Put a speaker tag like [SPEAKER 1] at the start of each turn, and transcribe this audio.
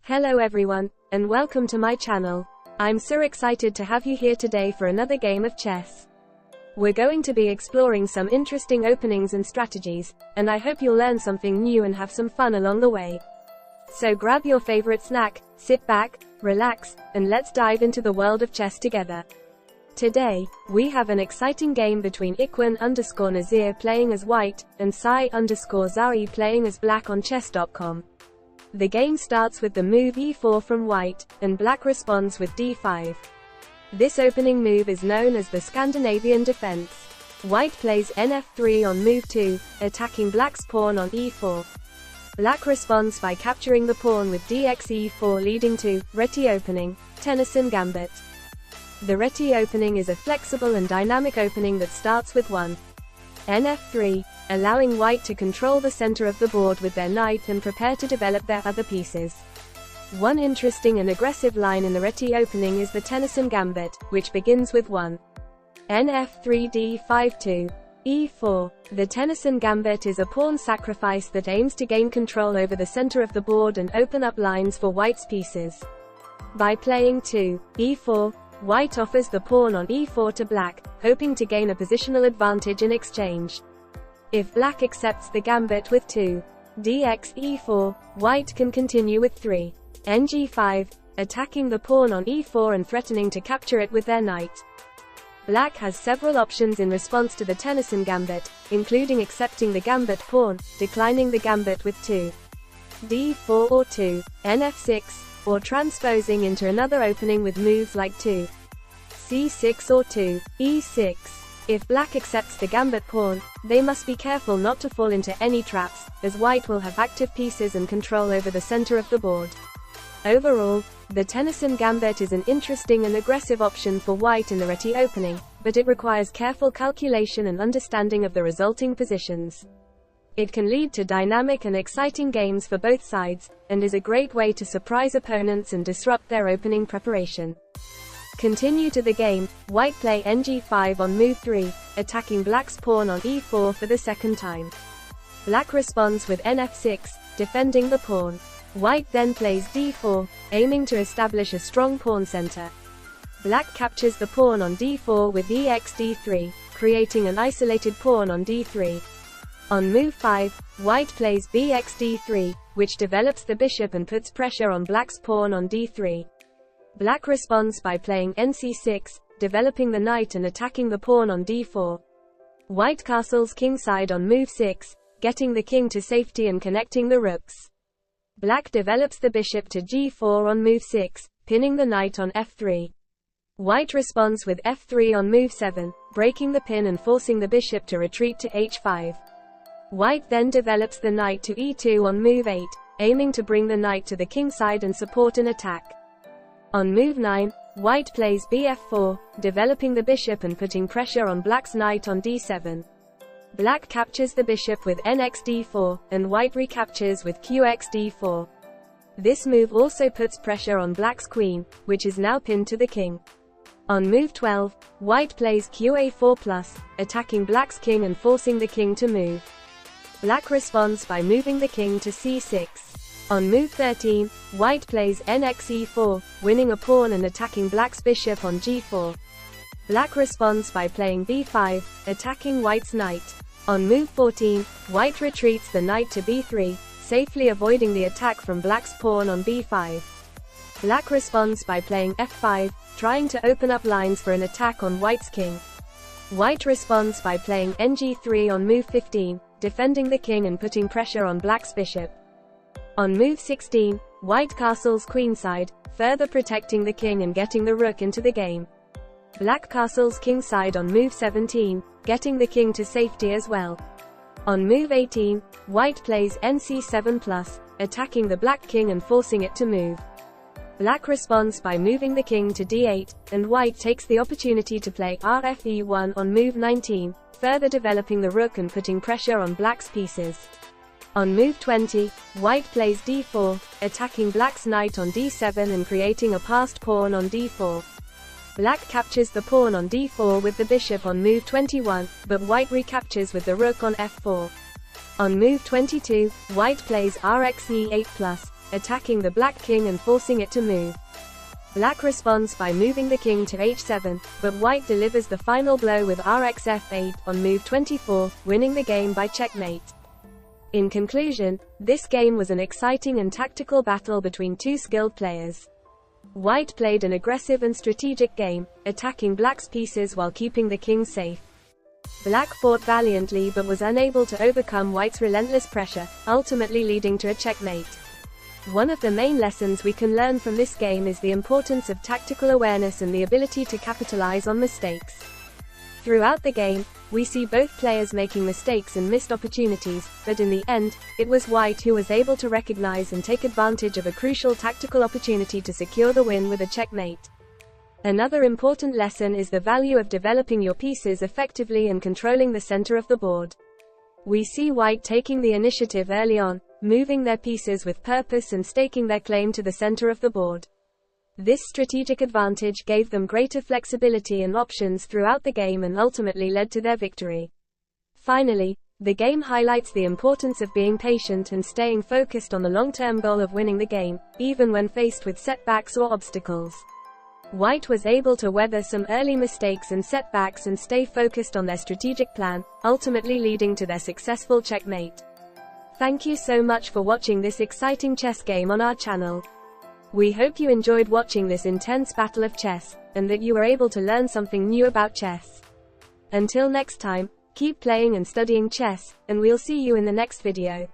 [SPEAKER 1] Hello everyone, and welcome to my channel. I'm so excited to have you here today for another game of chess. We're going to be exploring some interesting openings and strategies, and I hope you'll learn something new and have some fun along the way. So grab your favorite snack, sit back, relax, and let's dive into the world of chess together. Today, we have an exciting game between Ikwan_Nazir playing as white, and Sai_Zari playing as black on chess.com. The game starts with the move e4 from white, and black responds with d5. This opening move is known as the Scandinavian defense. White plays nf3 on move 2, attacking black's pawn on e4. Black responds by capturing the pawn with dxe4 leading to Réti opening, Tennison Gambit. The Réti opening is a flexible and dynamic opening that starts with 1. nf3, allowing white to control the center of the board with their knight and prepare to develop their other pieces. One interesting and aggressive line in the Réti opening is the Tennison Gambit, which begins with 1. nf3 d5 2. e4. The Tennison Gambit is a pawn sacrifice that aims to gain control over the center of the board and open up lines for white's pieces. By playing 2. e4, white offers the pawn on e4 to black, hoping to gain a positional advantage in exchange. If black accepts the gambit with 2. dxe4, white can continue with 3. ng5, attacking the pawn on e4 and threatening to capture it with their knight. Black has several options in response to the Tennison Gambit, including accepting the gambit pawn, declining the gambit with 2. d4 or 2. nf6, or transposing into another opening with moves like 2. c6 or 2. e6. If black accepts the gambit pawn, they must be careful not to fall into any traps, as white will have active pieces and control over the center of the board. Overall, the Tennison Gambit is an interesting and aggressive option for white in the Réti opening, but it requires careful calculation and understanding of the resulting positions. It can lead to dynamic and exciting games for both sides, and is a great way to surprise opponents and disrupt their opening preparation. Continue to the game, white play ng5 on move 3, attacking black's pawn on e4 for the second time. Black responds with nf6, defending the pawn. White then plays d4, aiming to establish a strong pawn center. Black captures the pawn on d4 with exd3, creating an isolated pawn on d3. On move 5, white plays bxd3, which develops the bishop and puts pressure on black's pawn on d3. Black responds by playing nc6, developing the knight and attacking the pawn on d4. White castles kingside on move 6, getting the king to safety and connecting the rooks. Black develops the bishop to g4 on move 6, pinning the knight on f3. White responds with f3 on move 7, breaking the pin and forcing the bishop to retreat to h5. White then develops the knight to e2 on move 8, aiming to bring the knight to the kingside and support an attack. On move 9, white plays bf4, developing the bishop and putting pressure on black's knight on d7. Black captures the bishop with nxd4, and white recaptures with qxd4. This move also puts pressure on black's queen, which is now pinned to the king. On move 12, white plays qa4+, attacking black's king and forcing the king to move. Black responds by moving the king to c6. On move 13, white plays nxe4, winning a pawn and attacking black's bishop on g4. Black responds by playing b5, attacking white's knight. On move 14, white retreats the knight to b3, safely avoiding the attack from black's pawn on b5. Black responds by playing f5, trying to open up lines for an attack on white's king. White responds by playing ng3 on move 15, defending the king and putting pressure on black's bishop. On move 16, white castles queenside, further protecting the king and getting the rook into the game. Black castles kingside on move 17, getting the king to safety as well. On move 18, white plays nc7+, attacking the black king and forcing it to move. Black responds by moving the king to d8, and white takes the opportunity to play rfe1 on move 19, further developing the rook and putting pressure on black's pieces. On move 20, white plays d4, attacking black's knight on d7 and creating a passed pawn on d4. Black captures the pawn on d4 with the bishop on move 21, but white recaptures with the rook on f4. On move 22, white plays rxe8+, attacking the black king and forcing it to move. Black responds by moving the king to h7, but white delivers the final blow with rx f8 on move 24, winning the game by checkmate. In conclusion, this game was an exciting and tactical battle between two skilled players. White played an aggressive and strategic game, attacking black's pieces while keeping the king safe. Black fought valiantly but was unable to overcome white's relentless pressure, ultimately leading to a checkmate. One of the main lessons we can learn from this game is the importance of tactical awareness and the ability to capitalize on mistakes. Throughout the game, we see both players making mistakes and missed opportunities, but in the end, it was white who was able to recognize and take advantage of a crucial tactical opportunity to secure the win with a checkmate. Another important lesson is the value of developing your pieces effectively and controlling the center of the board. We see white taking the initiative early on, moving their pieces with purpose and staking their claim to the center of the board. This strategic advantage gave them greater flexibility and options throughout the game and ultimately led to their victory. Finally, the game highlights the importance of being patient and staying focused on the long-term goal of winning the game, even when faced with setbacks or obstacles. White was able to weather some early mistakes and setbacks and stay focused on their strategic plan, ultimately leading to their successful checkmate. Thank you so much for watching this exciting chess game on our channel. We hope you enjoyed watching this intense battle of chess, and that you were able to learn something new about chess. Until next time, keep playing and studying chess, and we'll see you in the next video.